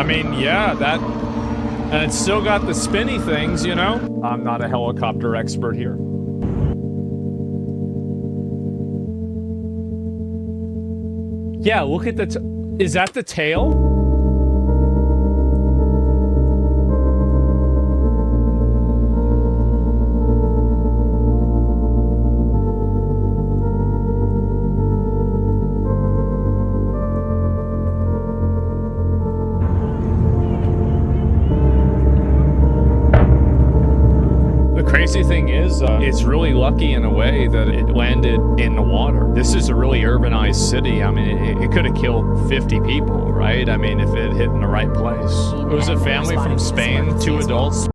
I mean, yeah, that... And it's still got the spinny things, you know? I'm not a helicopter expert here. Yeah, look at the... Is that the tail? The crazy thing is, it's really lucky in a way that it landed in the water. This is a really urbanized city. I mean, it could have killed 50 people, right? I mean, if it hit in the right place. It was a family from Spain, 2 adults.